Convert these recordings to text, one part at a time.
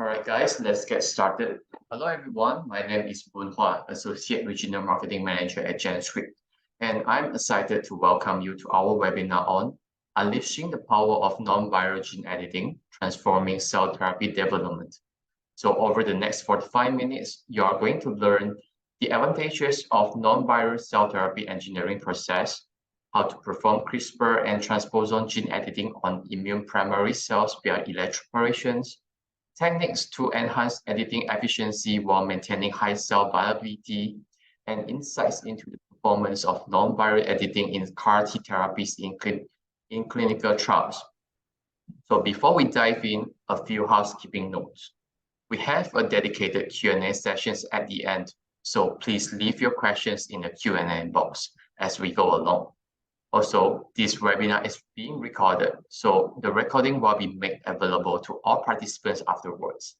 Alright guys, let's get started. Hello everyone, my name is Boon Hua, Associate Regional Marketing Manager at GenScript, and I'm excited to welcome you to our webinar on Unleashing the Power of Non-Viral Gene Editing, Transforming Cell Therapy Development. So over the next 45 minutes, you are going to learn the advantages of non-viral cell therapy engineering process, how to perform CRISPR and transposon gene editing on immune primary cells via electroporations, techniques to enhance editing efficiency while maintaining high cell viability, and insights into the performance of non-viral editing in CAR-T therapies in clinical trials. So before we dive in, a few housekeeping notes. We have a dedicated Q&A sessions at the end, so please leave your questions in the Q&A box as we go along. Also, this webinar is being recorded, so the recording will be made available to all participants afterwards.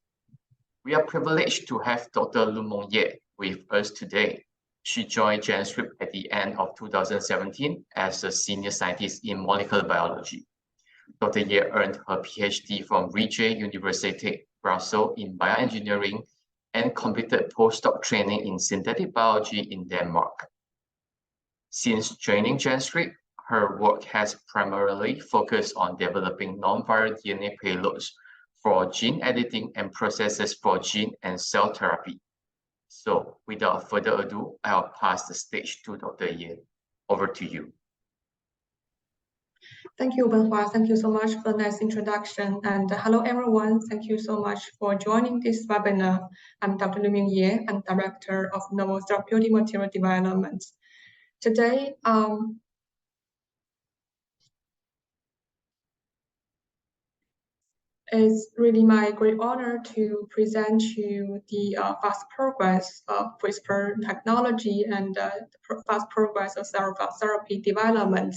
We are privileged to have Dr. Lumeng Ye with us today. She joined GenScript at the end of 2017 as a senior scientist in molecular biology. Dr. Ye earned her PhD from Vrije University, Brussels in bioengineering and completed postdoc training in synthetic biology in Denmark. Since joining GenScript, her work has primarily focused on developing non-viral DNA payloads for gene editing and processes for gene and cell therapy. So without further ado, I'll pass the stage to Dr. Ye. Over to you. Thank you, Benhua. Thank you so much for the nice introduction. And hello, everyone. Thank you so much for joining this webinar. I'm Dr. Lumeng Ye. I'm Director of Novel Therapeutic Material Development. Today, it's really my great honor to present you the fast progress of CRISPR technology and fast progress of cell therapy development.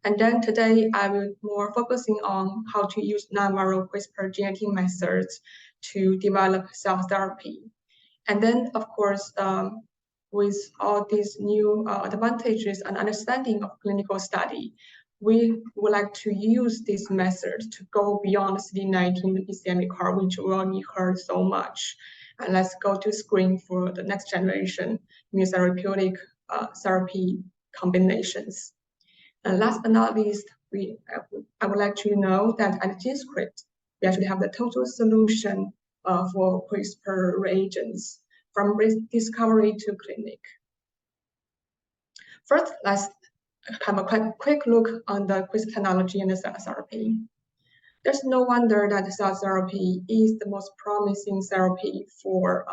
And then today I will more focusing on how to use non-viral CRISPR gene editing methods to develop cell therapy. And then, of course, with all these new advantages and understanding of clinical study, we would like to use this method to go beyond CD19 BCMA CAR, which we already heard so much. And let's go to screen for the next generation immunotherapeutic therapy combinations. And last but not least, I would like to know that at GenScript, we actually have the total solution for CRISPR reagents from discovery to clinic. First, let's have a quick look on the CRISPR technology and the cell therapy. There's no wonder that cell therapy is the most promising therapy for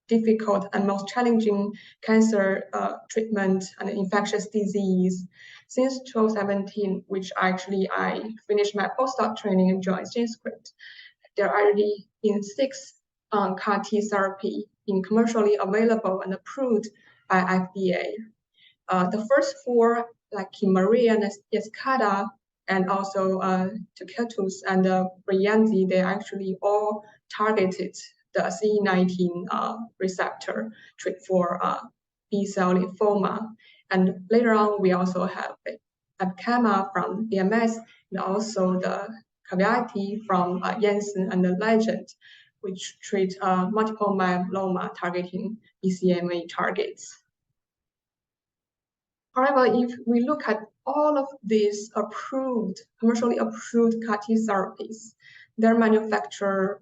difficult and most challenging cancer treatment and infectious disease. Since 2017, which actually I finished my postdoc training and joined GenScript, there are already been 6 CAR-T therapy in commercially available and approved by FDA. The first 4, like Kymriah and Yescarta, and also Tecartus and Breyanzi, they actually all targeted the CD19 receptor for B-cell lymphoma. And later on, we also have Abcama from BMS, and also the Caviati from Janssen and the Legend, which treat multiple myeloma targeting BCMA targets. However, if we look at all of these commercially approved CAR-T therapies, their manufacture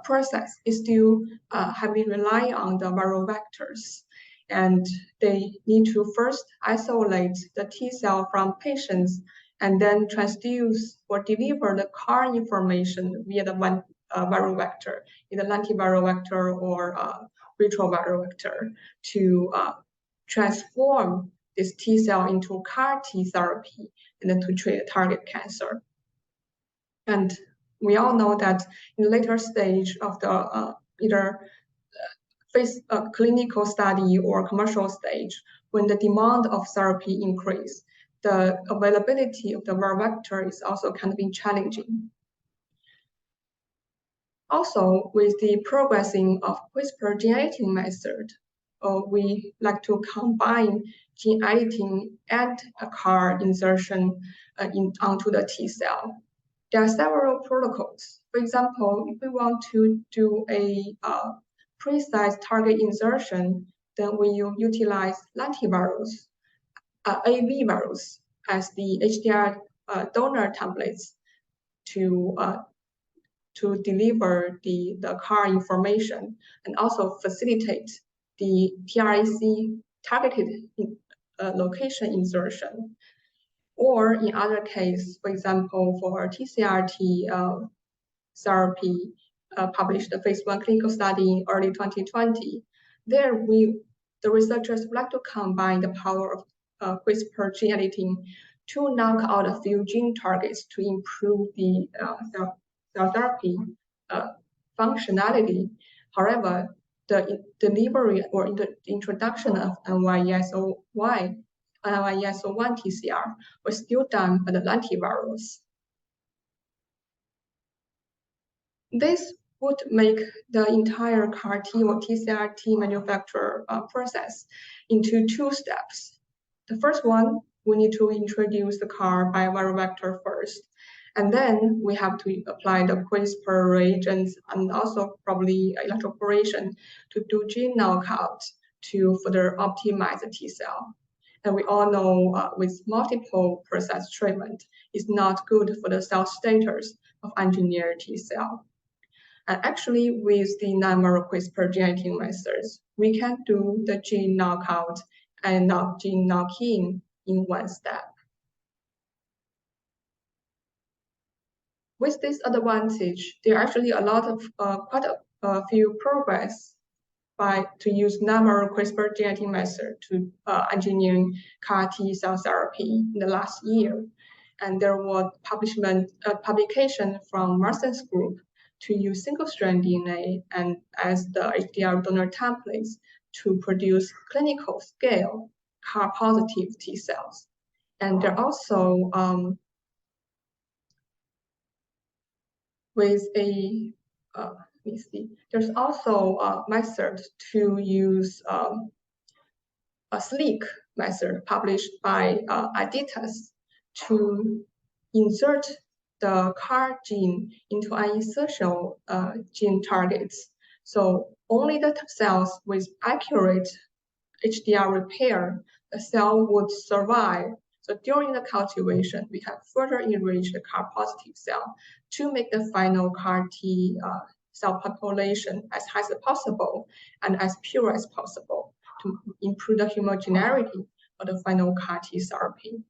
process is still heavily relying on the viral vectors. And they need to first isolate the T cell from patients and then transduce or deliver the CAR information via the viral vector, either lentiviral vector or retroviral vector, to transform this T cell into CAR-T therapy and then to treat a target cancer. And we all know that in the later stage of the either phase clinical study or commercial stage, when the demand of therapy increase, the availability of the viral vector is also kind of being challenging. Also, with the progressing of CRISPR gene editing method, we like to combine gene editing and a CAR insertion onto the T cell. There are several protocols. For example, if we want to do a precise target insertion, then we utilize lentivirus, AV virus as the HDR donor templates to deliver the CAR information and also facilitate the TRAC targeted location insertion. Or in other cases, for example, for TCRT therapy, published a phase 1 clinical study in early 2020. There, the researchers would like to combine the power of CRISPR gene editing to knock out a few gene targets to improve the cell therapy functionality. However, the delivery or the introduction of NY-ESO-1 TCR was still done by the lentivirus. This would make the entire CAR-T or TCR-T manufacture process into 2 steps. The first one, we need to introduce the CAR by viral vector first, and then we have to apply the CRISPR reagents and also probably electroporation to do gene knockout to further optimize the T cell. And we all know with multiple process treatment, it's not good for the cell status of engineered T cell. And actually, with the non-viral CRISPR gene editing methods, we can do the gene knockout and gene knock-in in 1 step. With this advantage, there are actually a lot of quite a few progress to use non-viral CRISPR gene editing method to engineering CAR-T cell therapy in the last year. And there was publication from Marston's group to use single-strand DNA and as the HDR donor templates to produce clinical scale CAR-positive T cells. And there also with a let me see. There's also a method to use a sleek method published by Aditas to insert the CAR gene into an insertional gene targets. So only the cells with accurate HDR repair, the cell would survive. So during the cultivation, we can further enrich the CAR-positive cell to make the final CAR-T cell population as high as possible and as pure as possible to improve the homogeneity of the final CAR-T therapy.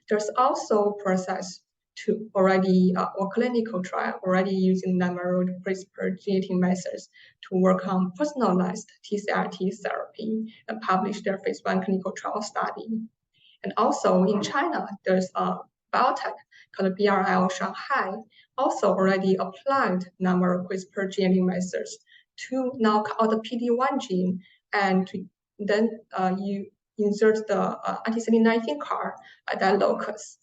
There's also a process to already, or clinical trial already using non-viral CRISPR gene editing methods to work on personalized TCR-T therapy and publish their phase 1 clinical trial study. And also in China, there's a biotech called BRL Shanghai, also already applied non-viral CRISPR gene editing methods to knock out the PD-1 gene and to then you insert the anti-CD19 CAR at that locus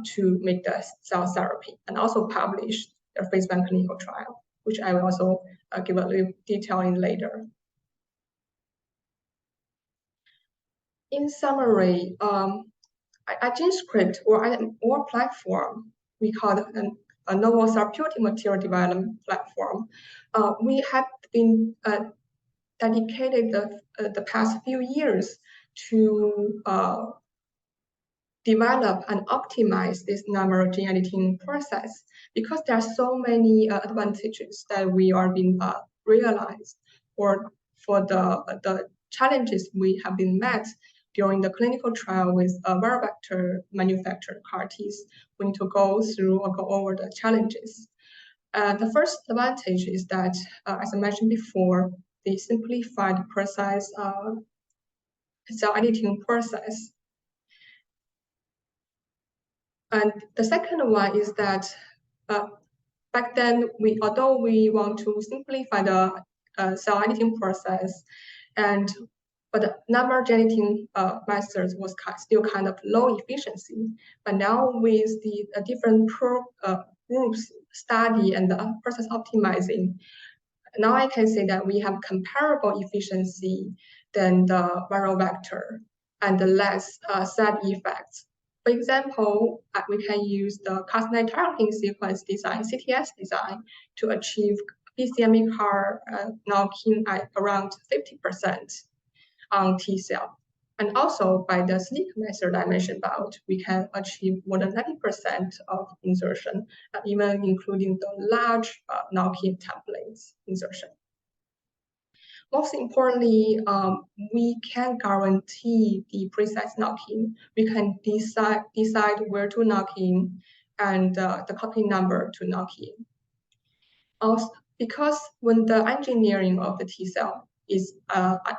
to make the cell therapy, and also publish their phase 1 clinical trial, which I will also give a little detail in later. In summary, at GenScript or platform, we call it a Novel Therapeutic Material Development platform. We have been dedicated the past few years to develop and optimize this non-viral gene editing process because there are so many advantages that we are being realized, or for the challenges we have been met during the clinical trial with viral vector manufactured CAR-Ts. We need to go through or go over the challenges. The first advantage is that, as I mentioned before, they simplify the precise cell editing process. And the second one is that back then, although we want to simplify the cell editing process, but the non-viral gene editing methods was still kind of low efficiency. But now with the different groups study and the process optimizing, now I can say that we have comparable efficiency than the viral vector and the less side effects For example, we can use the Cas9 targeting sequence design, CTS design, to achieve BCMA CAR knocking at around 50% on T cell. And also by the SNEAK method I mentioned about, we can achieve more than 90% of insertion, even including the large knock-in templates insertion. Most importantly, we can guarantee the precise knock-in. We can decide where to knock in and the copy number to knock in. Also, because when the engineering of the T cell is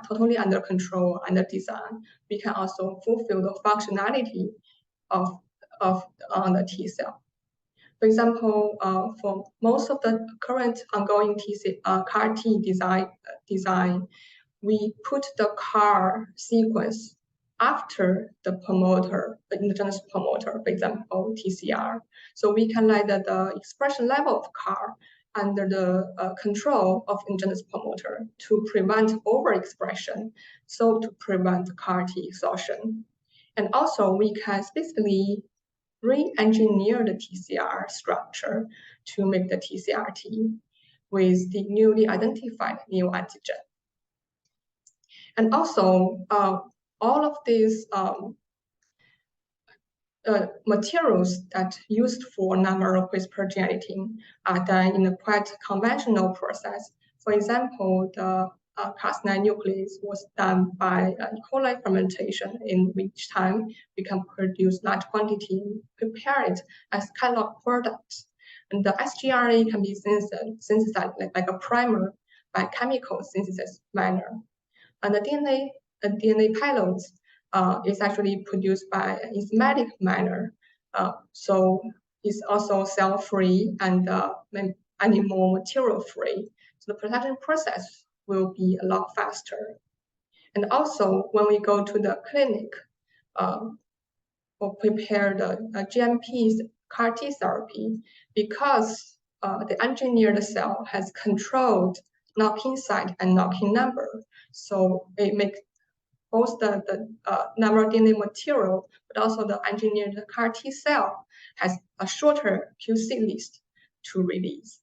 totally under control, under design, we can also fulfill the functionality of the T cell. For example, for most of the current ongoing CAR T design, we put the CAR sequence after the promoter, the endogenous promoter, for example, TCR. So we can let the expression level of CAR under the control of endogenous promoter to prevent overexpression, so to prevent CAR T exhaustion. And also we can specifically re-engineer the TCR structure to make the TCR-T with the newly identified neoantigen. And also, all of these materials that used for non-viral CRISPR gene editing are done in a quite conventional process. For example, the Cas9 nuclease was done by E. coli fermentation, in which time we can produce large quantity, prepare it as catalog products. And the sgRNA can be synthesized like a primer by chemical synthesis manner. And the DNA payloads is actually produced by enzymatic manner. So it's also cell-free and animal material-free. So the production process will be a lot faster. And also, when we go to the clinic or prepare the GMP's CAR T therapy, because the engineered cell has controlled knock-in site and knock-in number, so it makes both the number of DNA material, but also the engineered CAR T cell has a shorter QC list to release.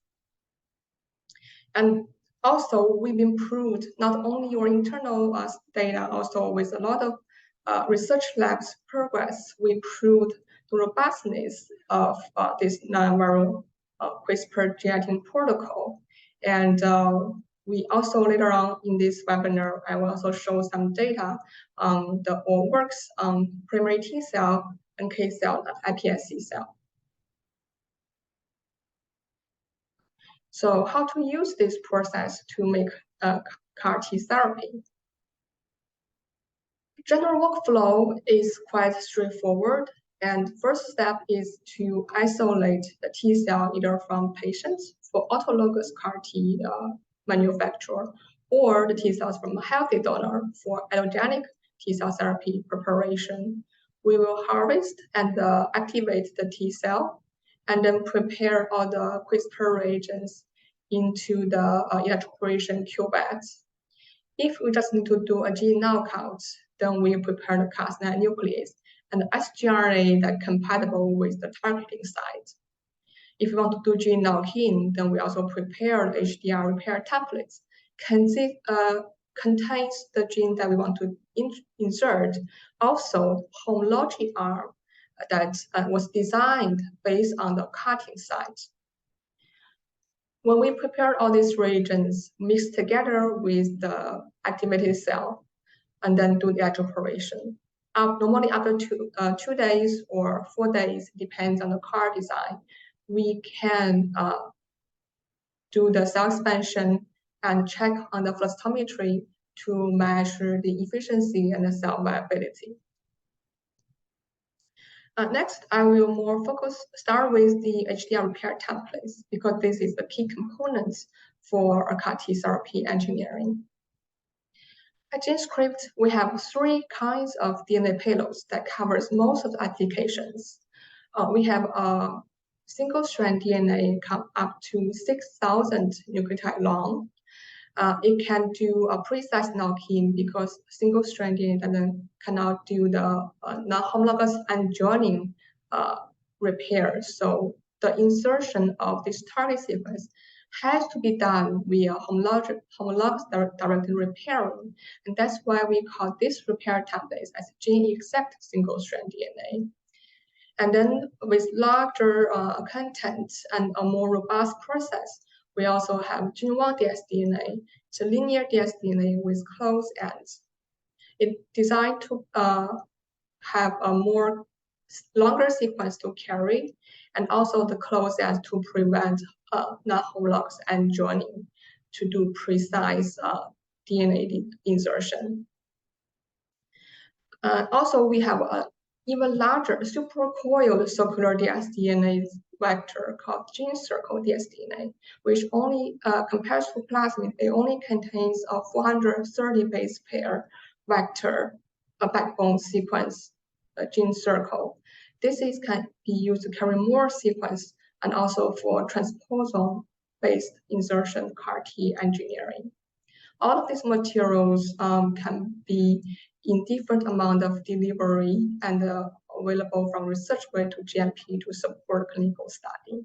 And also, we've improved not only your internal data, also with a lot of research labs progress, we improved the robustness of this non-viral CRISPR gene editing protocol. And we also later on in this webinar, I will also show some data on the all works on primary T cell, NK cell, and iPSC cell. So how to use this process to make CAR T therapy? General workflow is quite straightforward. And first step is to isolate the T cell either from patients for autologous CAR T manufacturer, or the T cells from a healthy donor for allogeneic T cell therapy preparation. We will harvest and activate the T cell, and then prepare all the CRISPR reagents into the electroporation cuvettes. If we just need to do a gene knockout, then we prepare the Cas9 nuclease and the sgRNA that compatible with the targeting site. If we want to do gene knock-in, then we also prepare the HDR repair templates. Contains the gene that we want to insert, also homology arm that was designed based on the cutting site. When we prepare all these reagents, mix together with the activated cell, and then do the electroporation. Normally after 2 days or 4 days, depends on the CAR design, we can do the cell expansion and check on the flow cytometry to measure the efficiency and the cell viability. Next, I will start with the HDR repair templates, because this is the key component for a CAR T therapy engineering. At GenScript, we have 3 kinds of DNA payloads that covers most of the applications. We have a single-strand DNA up to 6,000 nucleotide long. It can do a precise knock-in because single-strand DNA cannot do the non-homologous unjoining repair. So the insertion of this target sequence has to be done via homologous directed repairing. And that's why we call this repair templates as gene-exact single-strand DNA. And then with larger content and a more robust process, we also have Gene-1 dsDNA. It's a linear dsDNA with closed ends. It's designed to have a more longer sequence to carry, and also the closed ends to prevent non-homologous unjoining to do precise DNA insertion. Also, we have a even larger supercoiled circular dsDNA vector called GenScript dsDNA, which only compared to plasmid, it only contains a 430 base pair vector backbone sequence GenScript. This can be used to carry more sequence and also for transposon-based insertion CAR-T engineering. All of these materials can be in different amount of delivery and available from research grade to GMP to support clinical study.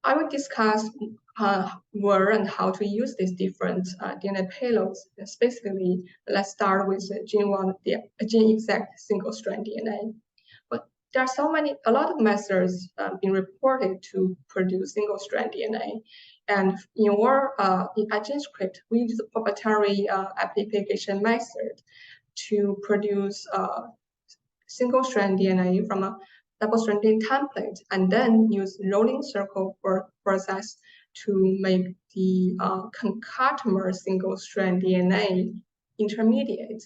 I will discuss where and how to use these different DNA payloads. Specifically, let's start with gene-exact single-strand DNA. But there are a lot of methods being reported to produce single-strand DNA. And at GenScript, we use the proprietary application method to produce single-strand DNA from a double-strand DNA template, and then use rolling circle process to make the concatenator single-strand DNA intermediate.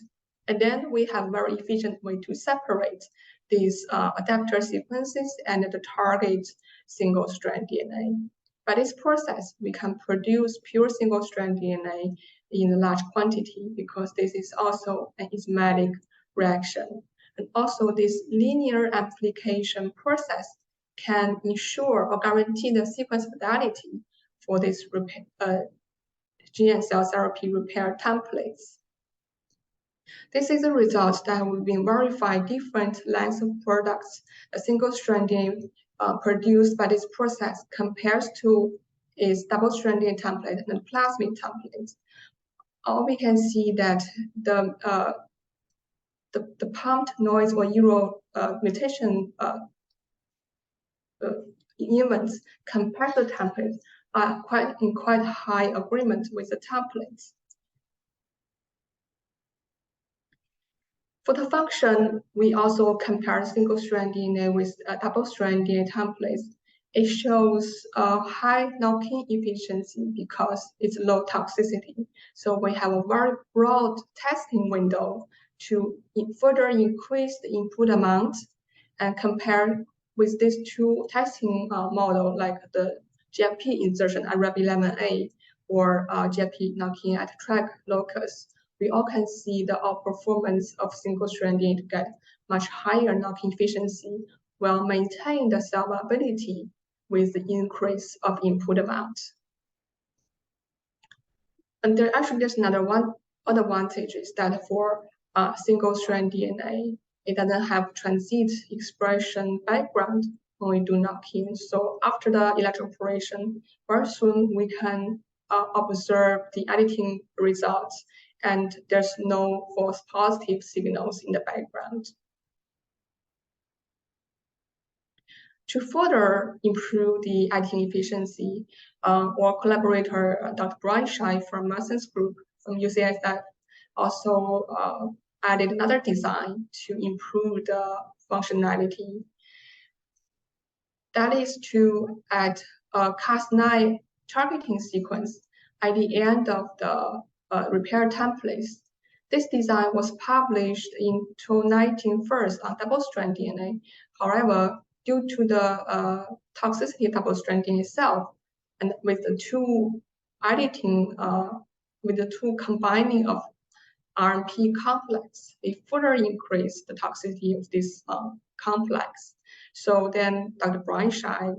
And then we have a very efficient way to separate these adapter sequences and the target single-strand DNA. By this process, we can produce pure single-strand DNA in a large quantity because this is also an enzymatic reaction. And also this linear amplification process can ensure or guarantee the sequence fidelity for this gene and cell therapy repair templates. This is a result that we've been verified different lengths of products a single-strand DNA produced by this process compares to its double-strand DNA template and plasmid template. All we can see that the pumped noise or Euro mutation events compared to the templates are in quite high agreement with the templates. For the function, we also compare single-strand DNA with double-strand DNA templates. It shows a high knock-in efficiency because it's low toxicity. So we have a very broad testing window to further increase the input amount and compare with these two testing models like the GFP insertion at RAB11A or GFP knock-in at track locus. We all can see the outperformance of single-strand DNA to get much higher knock-in efficiency while maintaining the cell viability with the increase of input amount. And there's another other advantage is that for single-strand DNA, it doesn't have transit expression background when we do knock-in. So after the electroporation, very soon we can observe the editing results, and there's no false positive signals in the background. To further improve the editing efficiency, our collaborator, Dr. Brian Shai from Marston's group from UCSF also added another design to improve the functionality. That is to add a Cas9 targeting sequence at the end of the repair templates. This design was published in 2019 first on double-strand DNA. However, due to the toxicity of double-strand DNA itself, and with the two editing, with the two combining of RNP complex, it further increased the toxicity of this complex. So then Dr. Brian Shai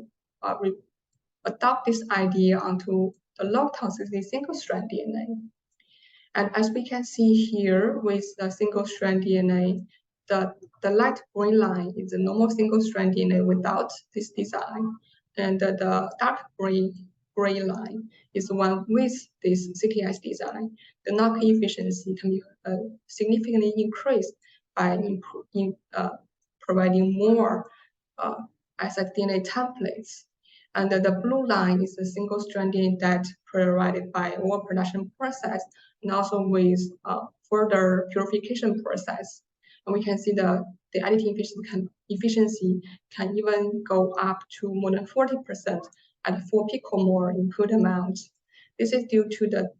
adopt this idea onto the low toxicity single-strand DNA. And as we can see here with the single-strand DNA, the light green line is the normal single-strand DNA without this design, and the dark gray line is the one with this CTS design. The knock-in efficiency can be significantly increased by providing more DNA templates. And the blue line is the single-strand DNA that provided by our production process, and also with further purification process. And we can see the editing efficiency can even go up to more than 40% at 4 picomole input amount. This is due to the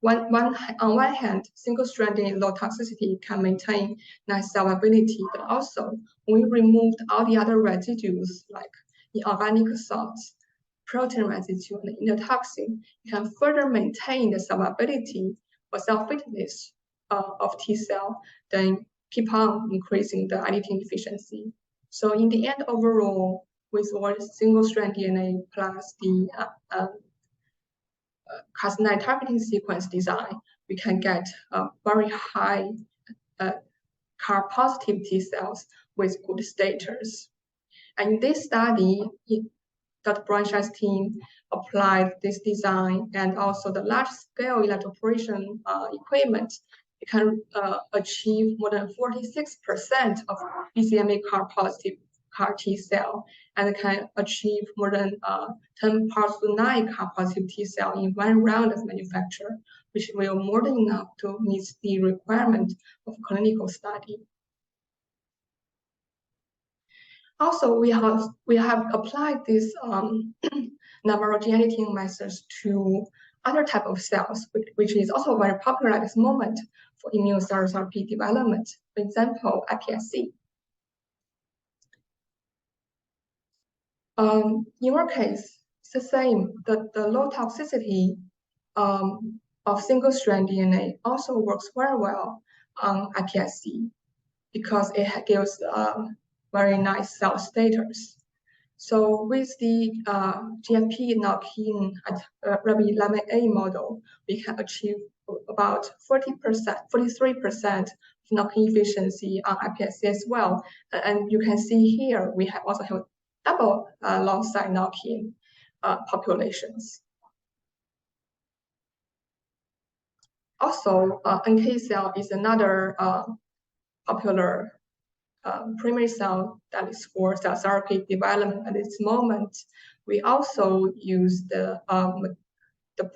on one hand, single-strand DNA low toxicity can maintain nice cell viability, but also when we removed all the other residues like inorganic salts, protein residue, and endotoxin, you can further maintain the cell viability or cell fitness of T cell, then keep on increasing the editing efficiency. So in the end, overall, with our single-strand DNA plus the Cas9 targeting sequence design, we can get very high CAR-positive T cells with good status. And in this study, Dr. Braunschweig's team applied this design and also the large-scale electroporation equipment. It can achieve more than 46% of BCMA CAR-positive CAR T cell, and can achieve more than 10 parts to 9 CAR-positive T cell in one round of manufacture, which will more than enough to meet the requirement of clinical study. Also, we have applied this novel gene editing methods to other type of cells, which is also very popular at this moment for immune cell therapy development. For example, iPSC. In our case, it's the same. The low toxicity of single-strand DNA also works very well on iPSC because it gives very nice cell status. So with the GFP knock-in at Lumeng Ye model, we can achieve about 43% knock-in efficiency on iPSC as well. And you can see here, we also have double long-side knock-in populations. Also, NK cell is another popular primary cell that is for cell therapy development at this moment. We also use the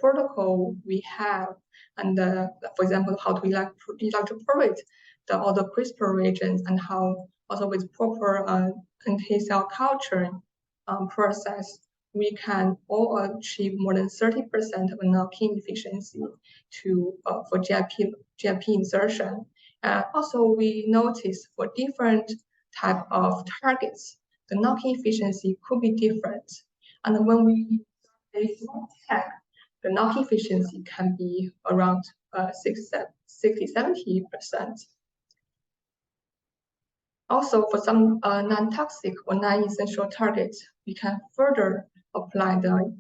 protocol we have, and for example, how to electroporate all the CRISPR reagents, and how also with proper NK cell culture process, we can all achieve more than 30% of knock-in efficiency for GFP insertion. Also, we noticed for different type of targets, the knock-in efficiency could be different. And when we use tech, the knock-in efficiency can be around 60-70%. Also, for some non-toxic or non-essential targets, we can further apply the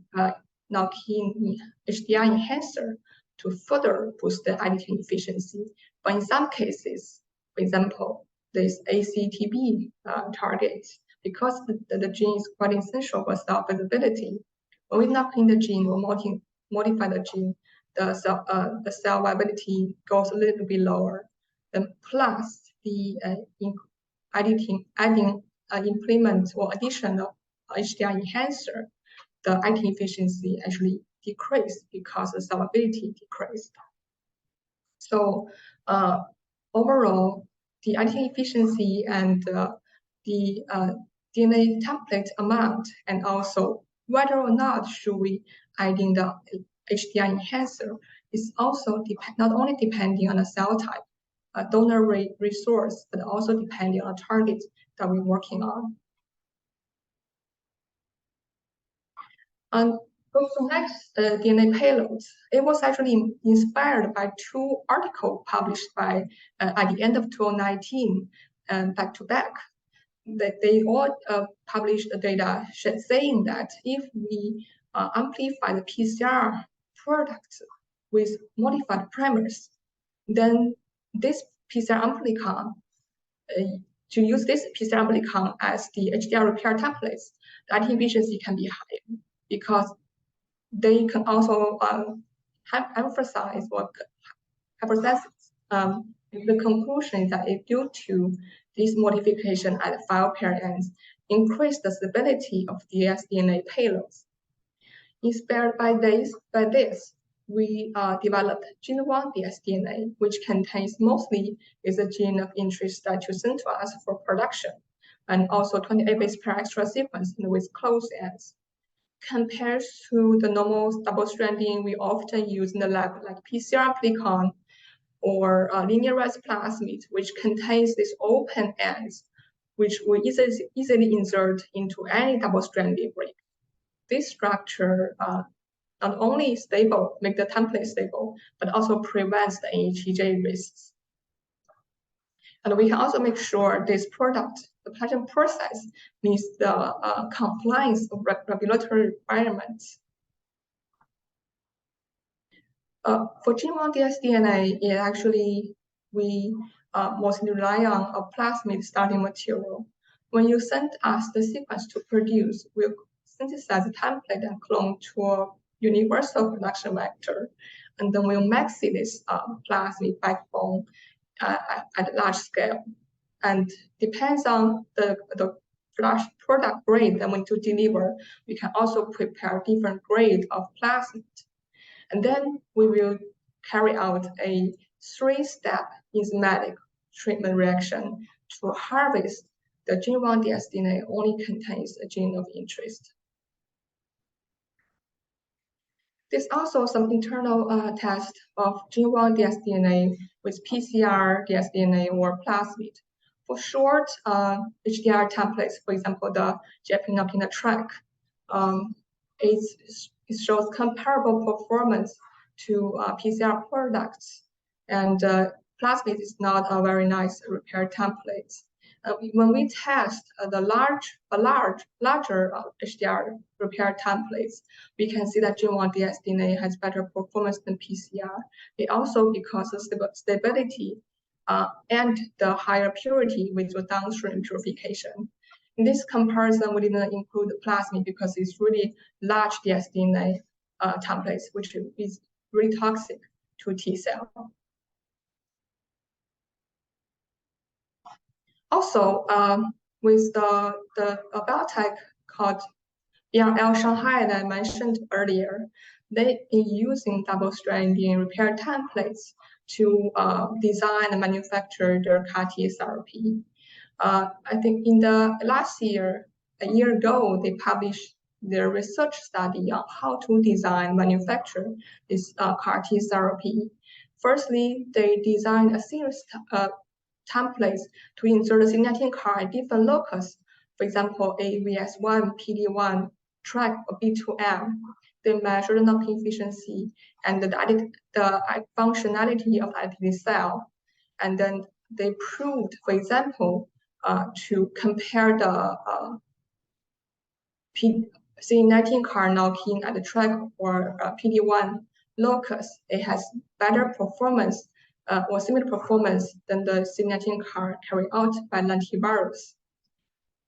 knock-in HDR enhancer to further boost the editing efficiency. But in some cases, for example, this ACTB target, because the gene is quite essential for cell visibility, when we knock in the gene or modify the gene, the cell viability goes a little bit lower. And plus the adding implement or addition of HDR enhancer, the editing efficiency actually decreased because the cell viability decreased. So overall, the editing efficiency and the DNA template amount, and also whether or not should we adding the HDR enhancer, is also not only depending on the cell type, donor resource, but also depending on the target that we're working on. And so next, DNA payloads. It was actually inspired by 2 articles published by at the end of 2019, back to back. That they all published the data saying that if we amplify the PCR product with modified primers. Then this PCR amplicon, to use this PCR amplicon as the HDR repair templates, the efficiency can be higher because they can also emphasize or hypothesis. The conclusion is that due to this modification at the file pair ends, increase the stability of dsDNA payloads. Inspired by this, we developed Gene1 dsDNA, which contains mostly is a gene of interest that you send to us for production, and also 28 base pair extra sequence with close ends. Compared to the normal double-strand DNA we often use in the lab, like PCR amplicon or linear res plasmid, which contains these open ends, which we easily insert into any double-strand break. This structure not only stable, make the template stable, but also prevents the NHEJ risks. And we can also make sure this product, the patent process, meets the compliance of regulatory requirements. For Gene1 dsDNA, we mostly rely on a plasmid starting material. When you send us the sequence to produce, we'll synthesize a template and clone to a universal production vector, and then we'll maxi this plasmid backbone at large scale. And depends on the product grade that we need to deliver, we can also prepare different grade of plasmid. And then we will carry out a 3-step enzymatic treatment reaction to harvest the Gene1 dsDNA only contains a gene of interest. There's also some internal test of Gene1 dsDNA with PCR dsDNA or plasmid. For short HDR templates, for example, the JP track, it shows comparable performance to PCR products, and plasmid is not a very nice repair template. When we test the larger HDR repair templates, we can see that Gene1 dsDNA has better performance than PCR. It also because of stability and the higher purity with the downstream purification. In this comparison, we didn't include the plasmid because it's really large dsDNA templates, which is really toxic to T cell. Also, with the biotech called BRL Shanghai that I mentioned earlier, they've been using double-strand DNA repair templates to design and manufacture their CAR-T therapy. I think in the last year, a year ago, they published their research study on how to design, manufacture this CAR-T therapy. Firstly, they designed a series of templates to insert a CD19 CAR at different locus. For example, AVS1, PD1, track, or B2M. They measure the knocking efficiency and the functionality of the edited cell. And then they proved, for example, to compare the CD19 CAR knocking at the track or PD1 locus. It has better performance or similar performance than the CD19 CAR carried out by lentivirus.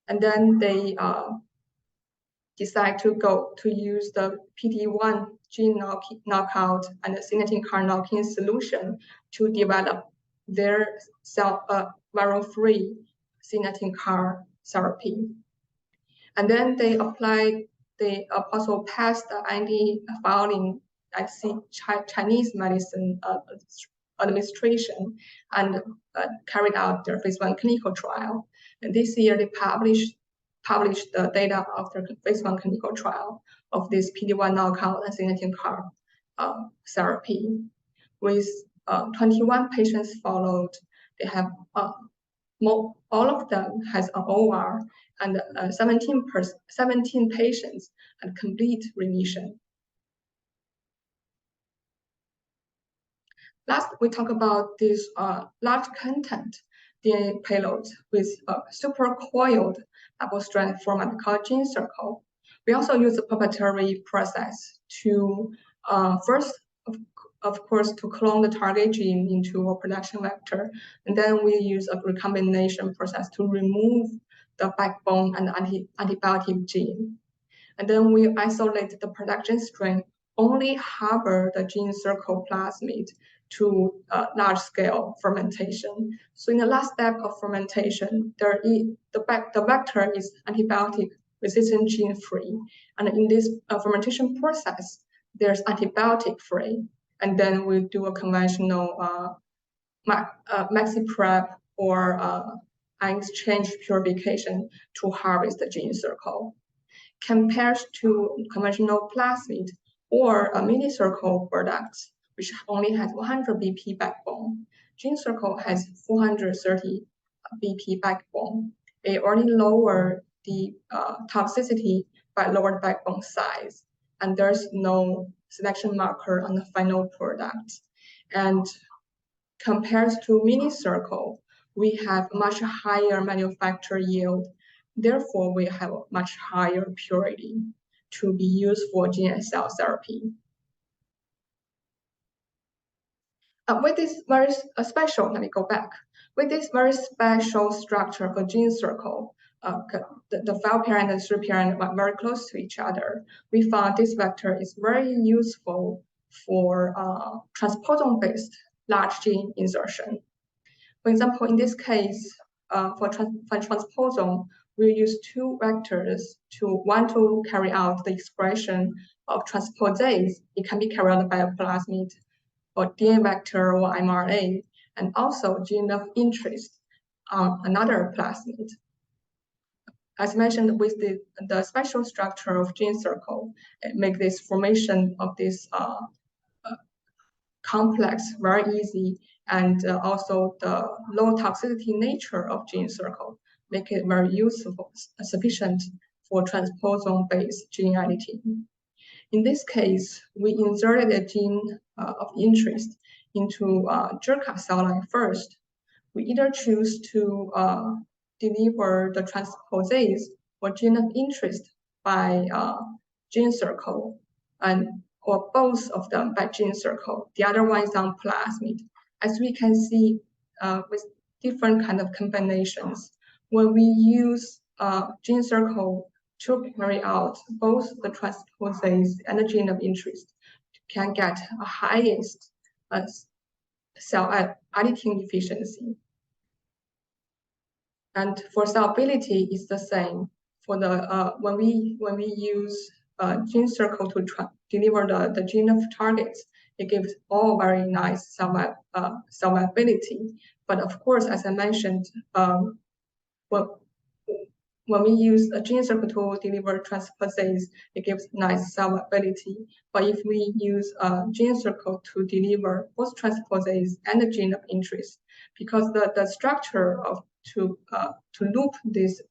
And then they decide to use the PD1 gene knockout and the CD19 CAR knocking solution to develop their viral-free CD19 CAR therapy. And then they also passed the IND filing at Chinese Medicine Administration and carried out their phase 1 clinical trial. And this year they published the data of their phase 1 clinical trial of this PD1 knockout and CD19 CAR therapy. With 21 patients followed, they have all of them has an OR, and 17 patients had complete remission. Last, we talk about this large content DNA payloads with a supercoiled double-strand format called GenScript. We also use a proprietary process to first, of course, to clone the target gene into a production vector. And then we use a recombination process to remove the backbone and antibiotic gene. And then we isolate the production strain, only harbor the gene circle plasmid to large-scale fermentation. So in the last step of fermentation, the vector is antibiotic-resistant gene-free. And in this fermentation process, there's antibiotic-free. And then we do a conventional maxi-prep or ion exchange purification to harvest the gene circle. Compared to conventional plasmid or a mini-circle products, which only has 100 BP backbone, gene circle has 430 BP backbone. It already lower the toxicity by lower backbone size, and there's no selection marker on the final product. And compared to mini-circle, we have much higher manufacture yield. Therefore, we have a much higher purity to be used for gene and cell therapy. With this very special, let me go back. With this very special structure for gene circle, the 5' and 3' are very close to each other. We found this vector is very useful for transposon-based large gene insertion. For example, in this case, for transposon, we use two vectors one to carry out the expression of transposase. It can be carried out by a plasmid or DNA vector or mRNA, and also gene of interest on another plasmid. As mentioned, with the special structure of gene circle, it makes this formation of this complex very easy, and also the low toxicity nature of gene circle make it very useful, sufficient for transposon-based gene editing. In this case, we inserted a gene of interest into JRCA cell line first. We either choose to deliver the transposase or gene of interest by gene circle, or both of them by gene circle. The other one is on plasmid. As we can see with different kind of combinations, when we use gene circle to carry out both the transposase and the gene of interest, can get a highest cell editing efficiency. And for solubility, it's the same. For the when we use gene circle to deliver the gene of targets, it gives all very nice solubility. But of course, as I mentioned, when we use a gene circle to deliver transposase, it gives nice solubility. But if we use a gene circle to deliver both transposase and the gene of interest, because the structure of to loop these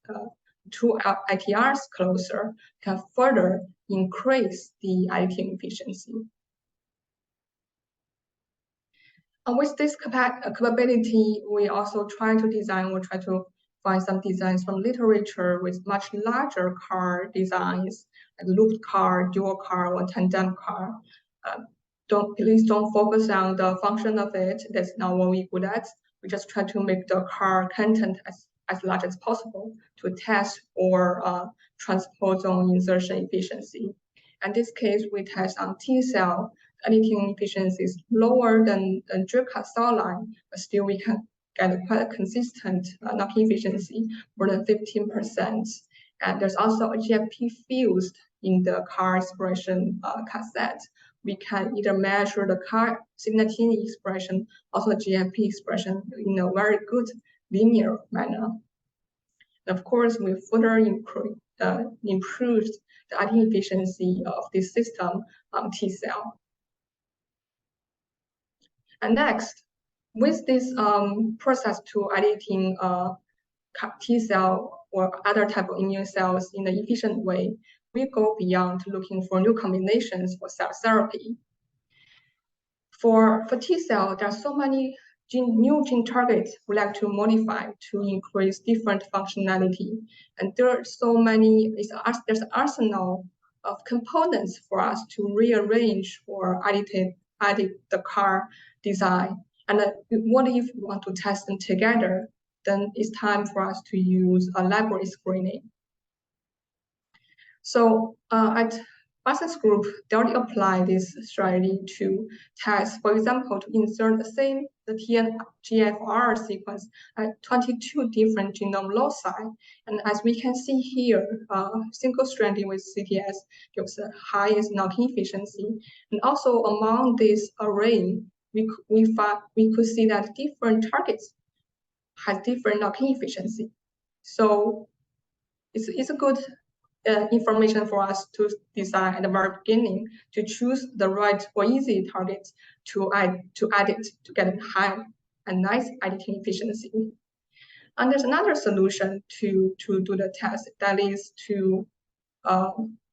two ITRs closer can further increase the editing efficiency. And with this capability, we also try to find some designs from literature with much larger CAR designs, like looped CAR, dual CAR, or tandem CAR. Please don't focus on the function of it. That's not what we're good at. We just try to make the CAR content as large as possible to test for transposon insertion efficiency. In this case, we test on T cell editing efficiency is lower than JRCA cell line, but still we can get quite a consistent knocking efficiency, more than 15%. And there's also a GFP fused in the CAR expression cassette. We can either measure the CAR signature expression, also the GFP expression in a very good linear manner. And of course, we further improved the editing efficiency of this system on T cell. And next, with this process to editing T cell or other type of immune cells in an efficient way, we go beyond looking for new combinations for cell therapy. For T cell, there are so many new gene targets we like to modify to increase different functionality. And there are so many, there's an arsenal of components for us to rearrange or edit the CAR design. And what if we want to test them together? Then it's time for us to use a library screening. So at Parsons Group, they already apply this strategy to test, for example, to insert the TNGFR sequence at 22 different genome loci. And as we can see here, single-stranded with CTS gives the highest knocking efficiency. And also among this array, we could see that different targets have different knocking efficiency. So it's a good information for us to design at the very beginning to choose the right or easy targets to edit to get high and nice editing efficiency. And there's another solution to do the test, that is to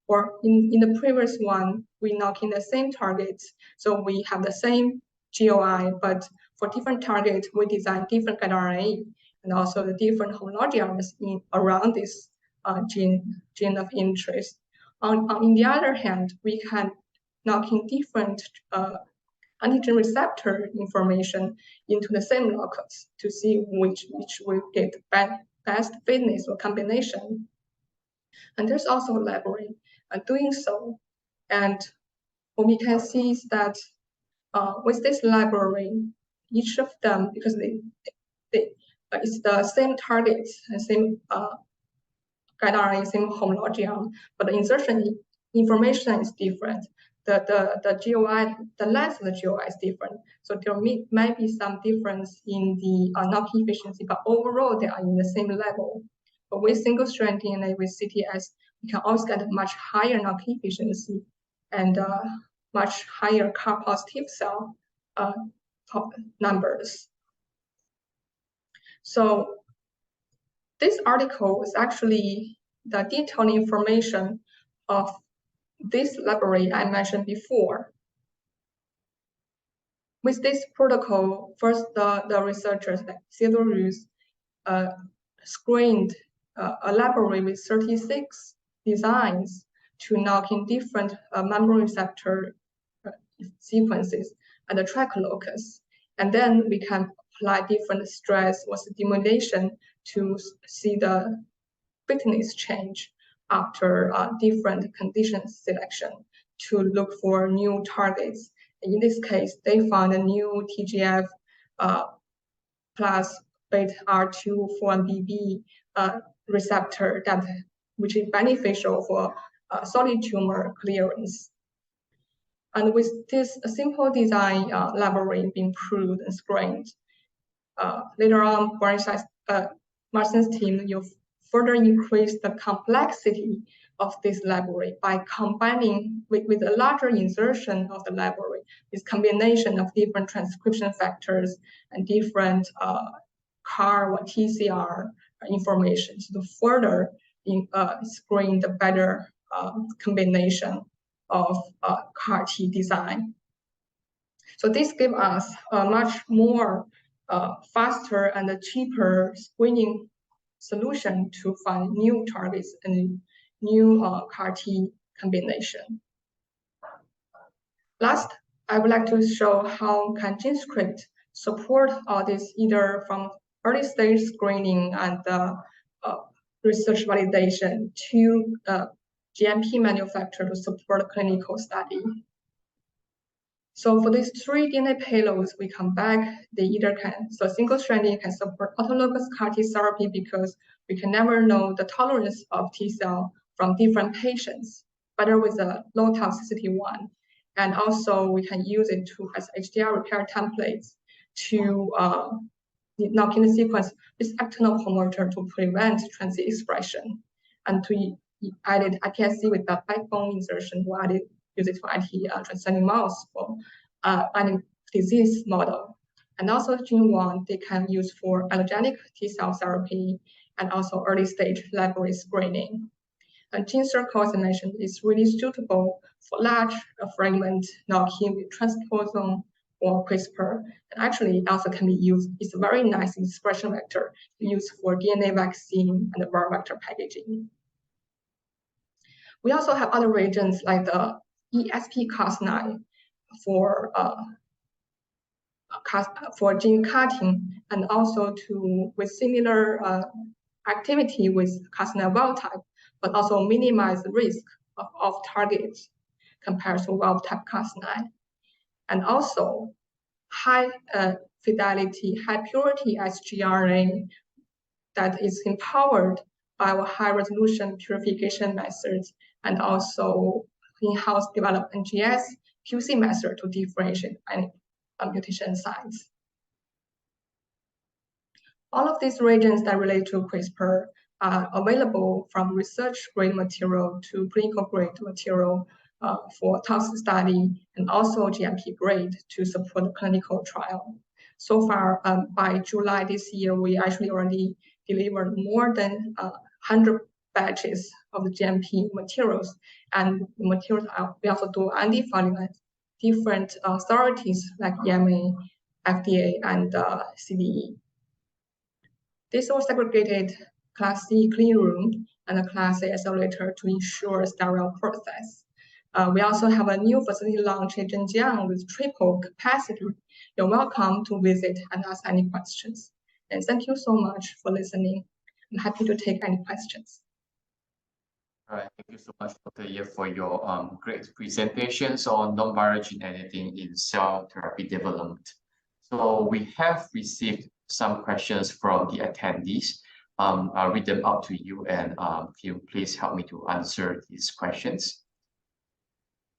or in the previous one, we knock in the same targets, so we have the same GOI, but for different targets, we design different guide RNA and also the different homology arms around this gene of interest. On the other hand, we can knock in different antigen receptor information into the same locus to see which will get best fitness or combination. And there's also a library doing so. And what we can see is that with this library, each of them, because it's the same targets and same guide RNA, same homology arm, but the insertion information is different. The GOI, the length of the GOI is different. So there might be some difference in the knocking efficiency, but overall they are in the same level. But with single-strand DNA with CTS, we can always get a much higher knocking efficiency and much higher CAR-positive cell numbers. So this article is actually the detailed information of this library I mentioned before. With this protocol, first the researchers like Theodore Ruse screened a library with 36 designs to knock in different membrane receptor sequences at the track locus. And then we can apply different stress or stimulation to see the fitness change after different conditions selection to look for new targets. In this case, they found a new TGF plus beta R2 4-1BB receptor which is beneficial for solid tumor clearance. And with this simple design library being proved and screened, later on, Marcin's team, you further increase the complexity of this library by combining with a larger insertion of the library, this combination of different transcription factors and different CAR or TCR information to further screen the better combination of CAR T design. So this gives us a much more faster and cheaper screening solution to find new targets and new CAR T combination. Last, I would like to show how can GenScript support all this either from early stage screening and research validation to GMP manufacture to support clinical study. So for these 3 DNA payloads, we come back, they either can, so single-strand DNA can support autologous CAR T therapy because we can never know the tolerance of T cell from different patients, better with a low toxicity one. And also we can use it to as HDR repair templates to knock in the sequence with external promoter to prevent transient expression and to added iPSC with the backbone insertion to use it for anti-transgenic mouse for any disease model. And also Gene1, they can use for allogeneic T cell therapy and also early stage library screening. And GenCircle, as I mentioned, is really suitable for large fragment knocking with transposon or CRISPR. And actually, it also can be used. It's a very nice expression vector used for DNA vaccine and viral vector packaging. We also have other reagents like the ESP-Cas9 for gene cutting, and also with similar activity with Cas9 wild type, but also minimize the risk of off targets compared to wild type Cas9. And also high fidelity, high purity sgRNA that is empowered by our high resolution purification methods, and also in-house developed NGS QC method to differentiate any mutation sites. All of these reagents that relate to CRISPR are available from research-grade material to clinical-grade material for tox study, and also GMP grade to support the clinical trial. So far, by July this year, we actually already delivered more than 100 batches of the GMP materials, and the materials we also do R&D filing at different authorities like EMA, FDA, and CDE. This was segregated Class C clean room and a Class A accelerator to ensure sterile process. We also have a new facility launch in Zhenjiang with triple capacity. You're welcome to visit and ask any questions. And thank you so much for listening. I'm happy to take any questions. All right, thank you so much, Dr. Ye, for your great presentations on non-viral gene editing in cell therapy development. So we have received some questions from the attendees. I'll read them out to you, and can you please help me to answer these questions?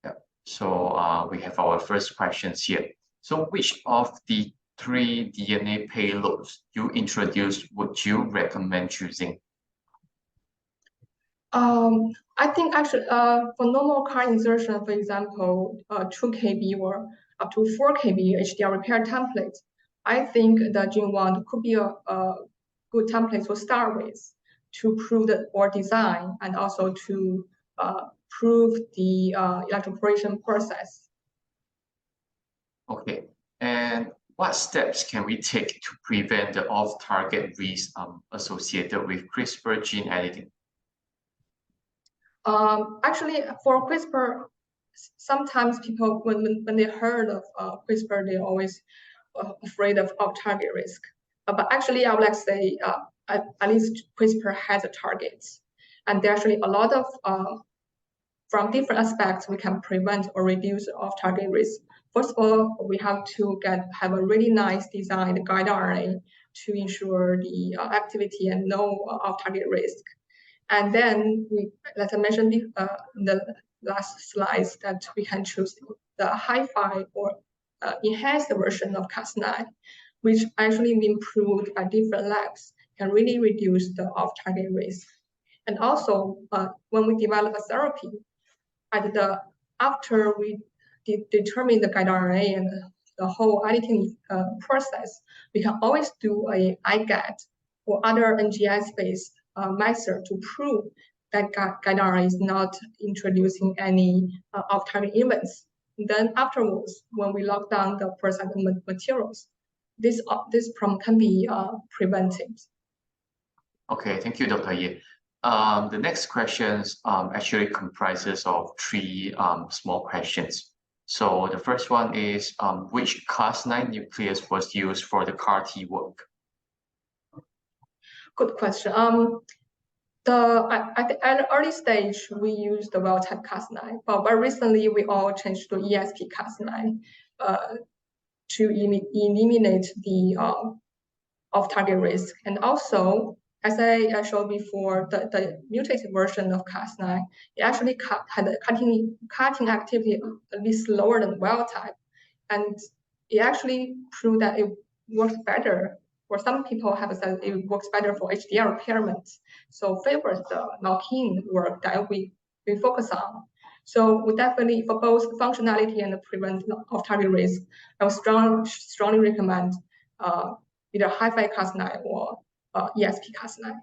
Yeah. So we have our first questions here. So which of the 3 DNA payloads you introduced would you recommend choosing? I think actually for normal CAR insertion, for example, 2 kb or up to 4 kb HDR repair templates, I think the Gene1 could be a good template to start with to prove the or design, and also to prove the electroporation process. Okay, and what steps can we take to prevent the off-target risk associated with CRISPR gene editing? Actually, for CRISPR, sometimes people, when they heard of CRISPR, they're always afraid of off-target risk. But actually, I would like to say, at least CRISPR has a target. And there are actually a lot of, from different aspects, we can prevent or reduce off-target risk. First of all, we have to have a really nice designed guide RNA to ensure the activity and no off-target risk. And then, like I mentioned in the last slides, that we can choose the hi-fi or enhanced version of Cas9, which actually been proved by different labs can really reduce the off-target risk. And also, when we develop a therapy, after we determine the guide RNA and the whole editing process, we can always do a IGAT or other NGS-based method to prove that guide RNA is not introducing any off-target events. Then afterwards, when we lock down the process materials, this problem can be prevented. Okay, thank you, Dr. Ye. The next questions actually comprises of 3 small questions. So the first one is, which Cas9 nucleus was used for the CAR-T work? Good question. At the early stage, we used the wild-type Cas9, but very recently we all changed to ESP-Cas9 to eliminate the off-target risk. And also, as I showed before, the mutated version of Cas9, it actually had a cutting activity a bit slower than wild-type, and it actually proved that it works better. For some people have said it works better for HDR repairment, so favors the knock-in work that we focus on. So we definitely, for both functionality and the prevention of target risk, I would strongly recommend either hi-fi Cas9 or ESP Cas9.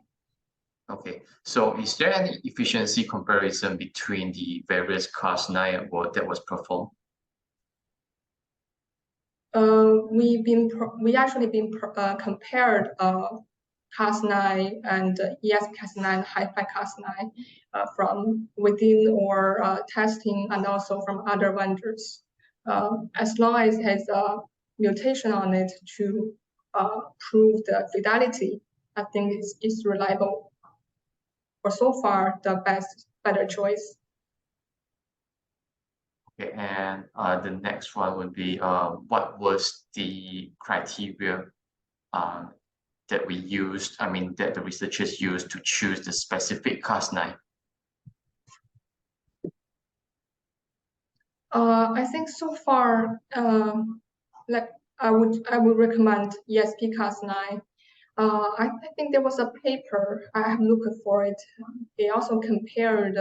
Okay, so is there any efficiency comparison between the various Cas9 work that was performed? we actually been compared Cas9 and ESP-Cas9, high-fi Cas9 from within or testing, and also from other vendors. As long as it has a mutation on it to prove the fidelity, I think it's reliable. Or so far, the better choice. Okay, and the next one would be what was the criteria that we used, that the researchers used to choose the specific Cas9? I think so far, like I would recommend ESP-Cas9. I think there was a paper, I have looked for it. They also compared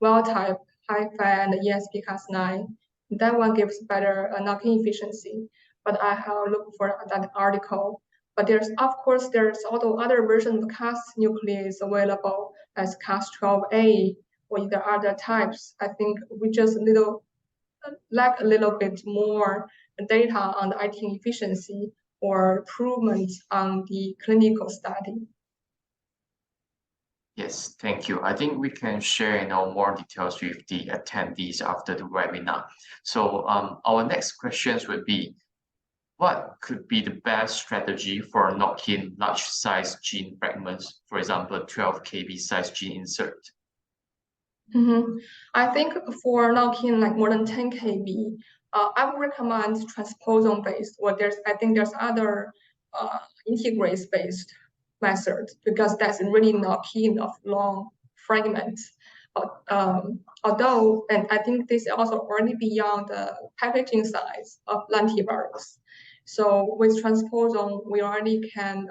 wild type high-fi and ESP-Cas9. That one gives better knock-in efficiency, but I have looked for that article. But there's also other versions of Cas nuclease available as Cas12a or either other types. I think we just lack a little bit more data on the IT efficiency or improvements on the clinical study. Yes, thank you. I think we can share more details with the attendees after the webinar. So our next questions would be, what could be the best strategy for knocking large size gene fragments, for example, 12 kb size gene insert? I think for knocking like more than 10 kb, I would recommend transposon based, or I think there's other integrase based method, because that's really knocking of long fragments. Although, and I think this is also already beyond the packaging size of lentivirus. So with transposon, we already can,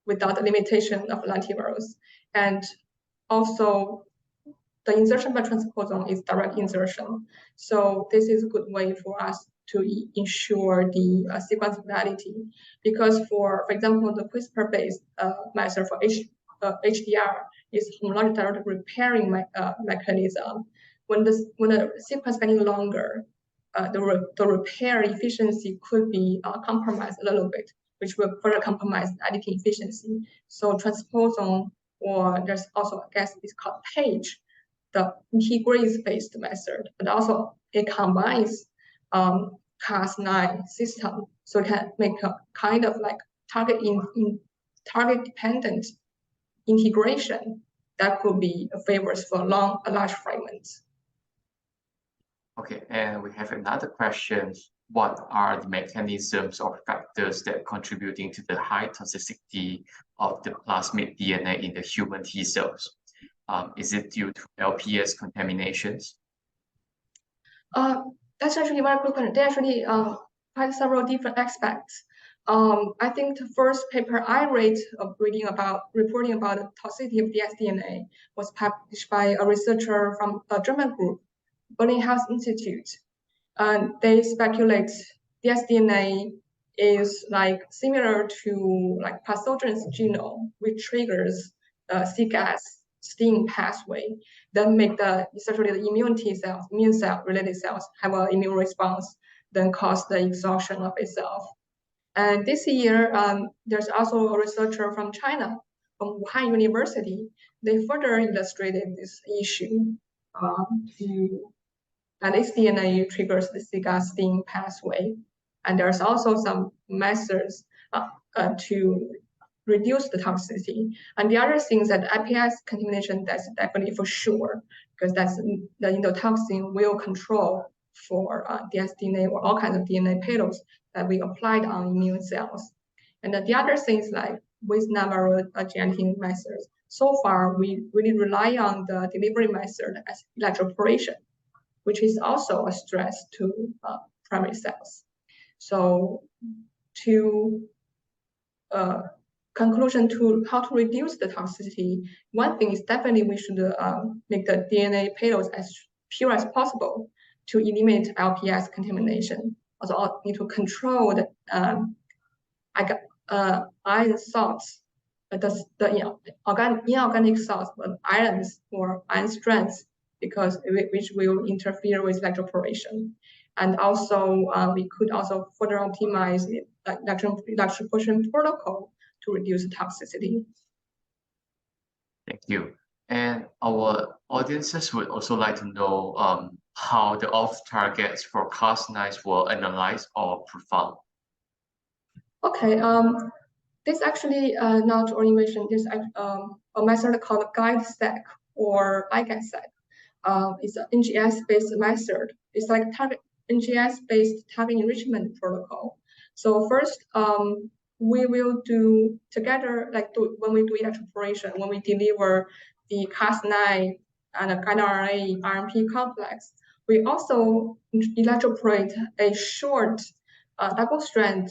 without the limitation of lentivirus. And also, the insertion by transposon is direct insertion. So this is a good way for us to ensure the sequence fidelity. Because for example, the CRISPR-based method for HDR is homologous direct repairing mechanism. When the sequence getting longer, the repair efficiency could be compromised a little bit, which will further compromise editing efficiency. So transposon, or there's also, I guess it's called PAGE, the integrase-based method, but also it combines Cas9 system, so it can make a kind of like target-dependent integration that could be favors for large fragments. Okay, and we have another question. What are the mechanisms or factors that are contributing to the high toxicity of the plasmid DNA in the human T cells? Is it due to LPS contaminations? That's actually a very good question. There are actually quite several different aspects. I think the first paper I read reporting about the toxicity of dsDNA was published by a researcher from a German group, Berlin Health Institute. And they speculate dsDNA is like similar to like pathogen's genome, which triggers CGAS STING pathway, then make essentially the immune cell related cells have an immune response, then cause the exhaustion of itself. And this year, there's also a researcher from China, from Wuhan University. They further illustrated this issue and its DNA triggers the CGAS STING pathway. And there's also some methods to reduce the toxicity. And the other thing is that iPS contamination, that's definitely for sure, because that's the endotoxin will control for dsDNA or all kinds of DNA payloads that we applied on immune cells. And the other things like with novel gene editing methods, so far we really rely on the delivery method as electroporation, which is also a stress to primary cells. So to conclusion to how to reduce the toxicity, one thing is definitely we should make the DNA payloads as pure as possible to eliminate LPS contamination. Also need to control the iron salts, the inorganic salts, but ions or iron strands, because which will interfere with electroporation. And also, we could also further optimize the electroporation protocol to reduce toxicity. Thank you. And our audiences would also like to know how the off-targets for Cas9 were analyzed or performed. Okay, this actually not our invention. There's a method called GuideStack or IGuideStack. It's an NGS-based method. It's like NGS-based target enrichment protocol. So first, we will do together, when we do electroporation, when we deliver the Cas9 and a guide RNA RNP complex, we also electroporate a short double-strand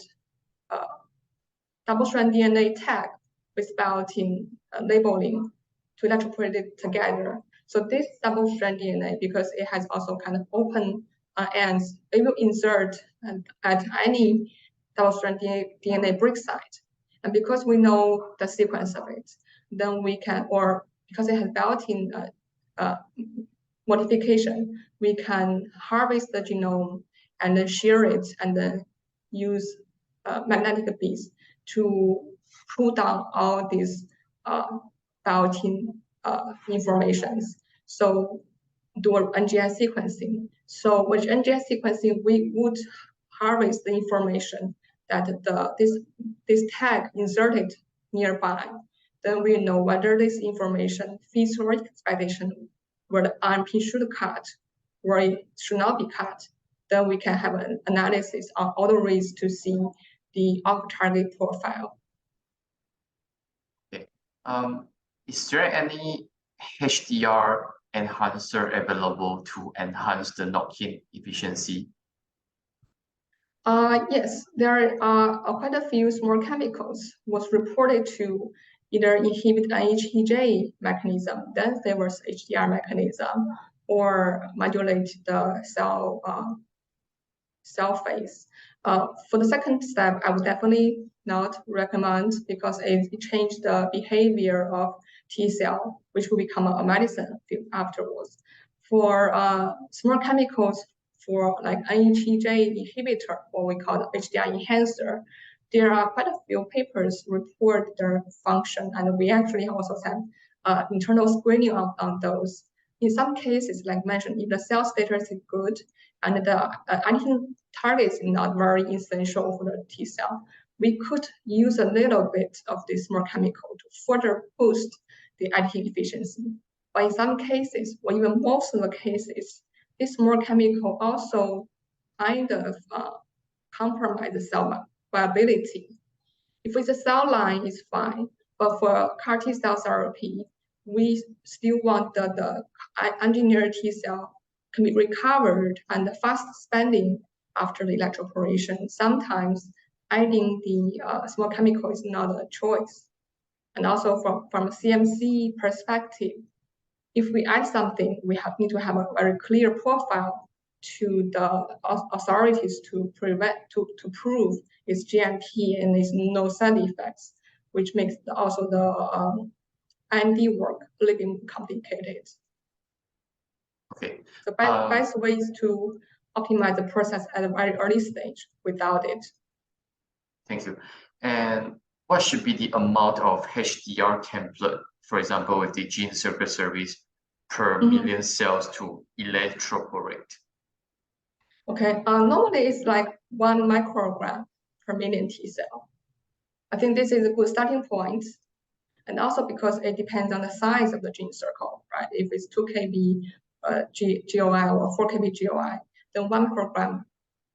DNA tag with biotin labeling to electroporate it together. So this double-strand DNA, because it has also kind of open ends, it will insert at any double-strand DNA break site. And because we know the sequence of it, then we can, or because it has biotin modification, we can harvest the genome and then share it and then use magnetic beads to pull down all these biotin informations. So do NGS sequencing. So with NGS sequencing, we would harvest the information that this tag inserted nearby. Then we know whether this information fits our expectation, where the RNP should cut, where it should not be cut. Then we can have an analysis on all the ways to see the off-target profile. Okay. Is there any HDR enhancer available to enhance the knock-in efficiency? Yes, there are quite a few small chemicals was reported to either inhibit NHEJ mechanism, then favors HDR mechanism, or modulate the cell phase. For the second step, I would definitely not recommend because it changed the behavior of T cell, which will become a medicine afterwards. For small chemicals, for like NHEJ inhibitor, what we call HDR enhancer, there are quite a few papers report their function, and we actually also have internal screening on those. In some cases, like mentioned, if the cell status is good and the antigen target is not very essential for the T cell, we could use a little bit of this small chemical to further boost the antigen efficiency. But in some cases, or even most of the cases, this small chemical also kind of compromise the cell viability. If it's a cell line, it's fine. But for CAR T cell therapy, we still want the engineered T cell can be recovered and fast spending after the electroporation. Sometimes adding the small chemical is not a choice. And also from a CMC perspective, if we add something, we need to have a very clear profile to the authorities to prove its GMP and its no side effects, which makes also the R&D work a little bit complicated. Okay. The best way is to optimize the process at a very early stage without it. Thank you. And what should be the amount of HDR template, for example, with the gene circuit service per million cells to electroporate? Okay, normally it's like 1 microgram per million T cell. I think this is a good starting point. And also because it depends on the size of the gene circle, right? If it's 2 kb GOI or 4 kb GOI, then 1 microgram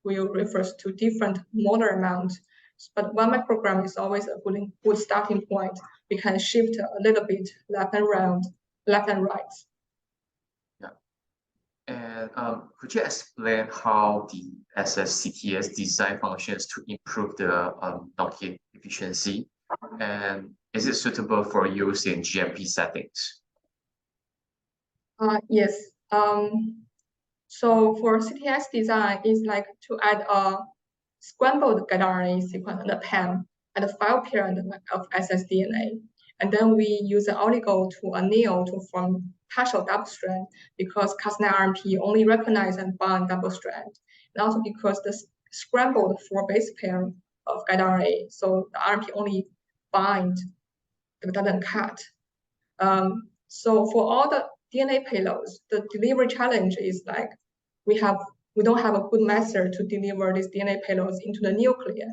will refers to different molar amount. But 1 microgram is always a good starting point. We can shift a little bit left and right. Yeah. And could you explain how the SSCTS design functions to improve the knock-in efficiency? And is it suitable for use in GMP settings? Yes. So for CTS design, is like to add a scrambled guide RNA sequence in the PAM at the 5 parent of ssDNA. And then we use an oligo to anneal to form partial double strand because Cas9 RNP only recognize and bind double strand. and also because the scrambled 4 base pair of guide RNA, so the RNP only bind, but doesn't cut. So for all the DNA payloads, the delivery challenge is like we don't have a good method to deliver these DNA payloads into the nucleus.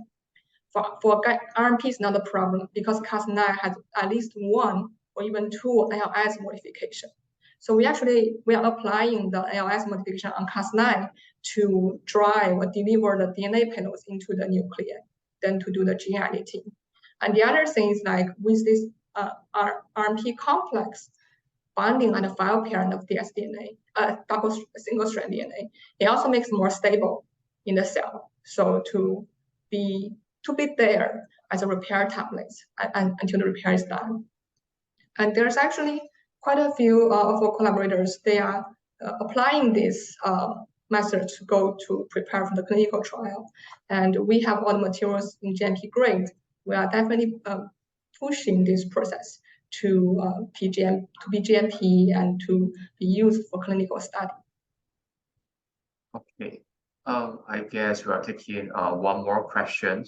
For RNP is not a problem because Cas9 has at least 1 or even 2 ALS modification. So we are applying the ALS modification on Cas9 to drive or deliver the DNA payloads into the nucleus, then to do the gene editing. And the other thing is like with this RNP complex binding on the 5 parent of dsDNA, single-strand DNA, it also makes it more stable in the cell. So to be there as a repair tablet until the repair is done. And there's actually quite a few of our collaborators, they are applying this method to go to prepare for the clinical trial. And we have all the materials in GMP grade. We are definitely pushing this process to be GMP and to be used for clinical study. Okay. I guess we are taking one more question.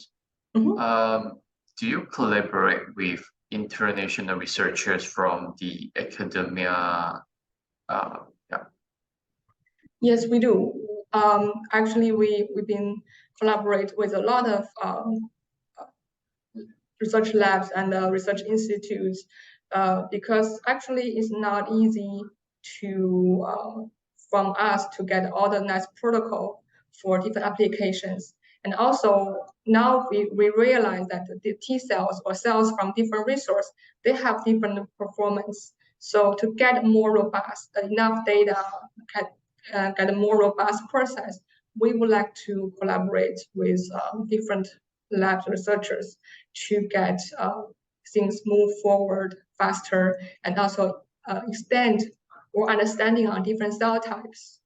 Do you collaborate with international researchers from the academia? Yeah. Yes, we do. Actually, we've been collaborate with a lot of research labs and research institutes because actually it's not easy to from us to get all the nice protocol for different applications. And also now we realize that the T cells or cells from different resources, they have different performance. So to get more robust, enough data, get a more robust process, we would like to collaborate with different labs researchers to get things move forward faster and also extend our understanding on different cell types.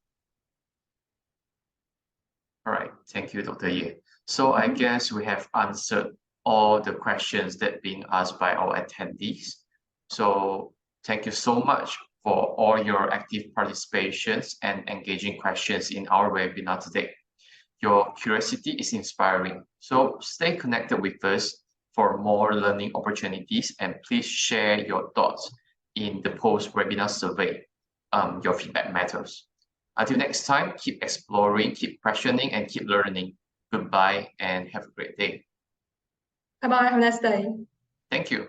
All right, thank you, Dr. Ye. So I guess we have answered all the questions that been asked by our attendees. So thank you so much for all your active participations and engaging questions in our webinar today. Your curiosity is inspiring, so stay connected with us for more learning opportunities, and please share your thoughts in the post-webinar survey. Your feedback matters. Until next time, keep exploring, keep questioning, and keep learning. Goodbye and have a great day. Bye-bye, have a nice day. Thank you.